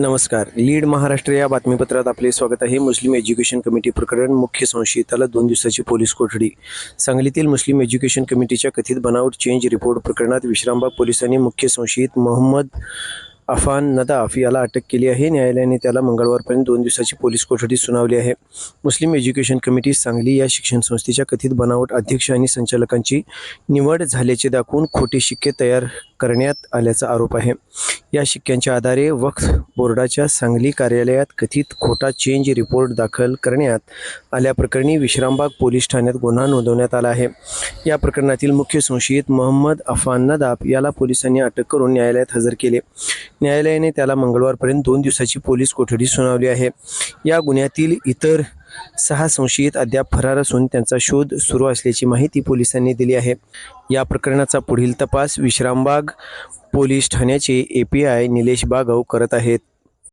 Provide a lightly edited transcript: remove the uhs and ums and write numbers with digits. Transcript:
नमस्कार. लीड महाराष्ट्र या बातमीपत्रात आपले स्वागत आहे. मुस्लिम एज्युकेशन कमिटी प्रकरण, मुख्य संशयिताला 2 दिवसाची पोलीस कोठडी. सांगलीतील मुस्लिम एज्युकेशन कमिटीच्या कथित बनावट चेंज रिपोर्ट प्रकरणात विश्रामबाग पोलिसांनी मुख्य संशयित मोहम्मद अफान नदाफ याला अटक केली आहे. न्यायालयाने त्याला मंगळवारपर्यंत 2 दिवसाची पोलीस कोठडी सुनावली आहे. मुस्लिम एज्युकेशन कमिटी सांगली या शिक्षण संस्थेच्या कथित बनावट अध्यक्ष आणि संचालकांची निवड झाल्याचे दाखवून खोटे शिक्के तयार करण्यात आल्याचा आरोप आहे. या शिक्क्यांच्या आधारे वक्फ बोर्डाच्या सांगली कार्यालयात कथित खोटा चेंज रिपोर्ट दाखल करण्यात आल्याप्रकरणी विश्रामबाग पोलीस ठाण्यात गुन्हा नोंदवण्यात आला आहे. या प्रकरणातील मुख्य संशयित मोहम्मद अफान नदाफ याला पोलिसांनी अटक करून न्यायालयात हजर केले. न्यायालयाने त्याला मंगळवारपर्यंत 2 दिवसाची पोलीस कोठडी सुनावली आहे. या गुन्ह्यातील इतर 6 संशयित अद्याप फरार असून त्यांचा शोध सुरू असल्याची माहिती पोलिसांनी दिली आहे. या प्रकरणाचा पुढील तपास विश्रामबाग पोलीस ठाण्याचे API निलेश बागव करत आहेत.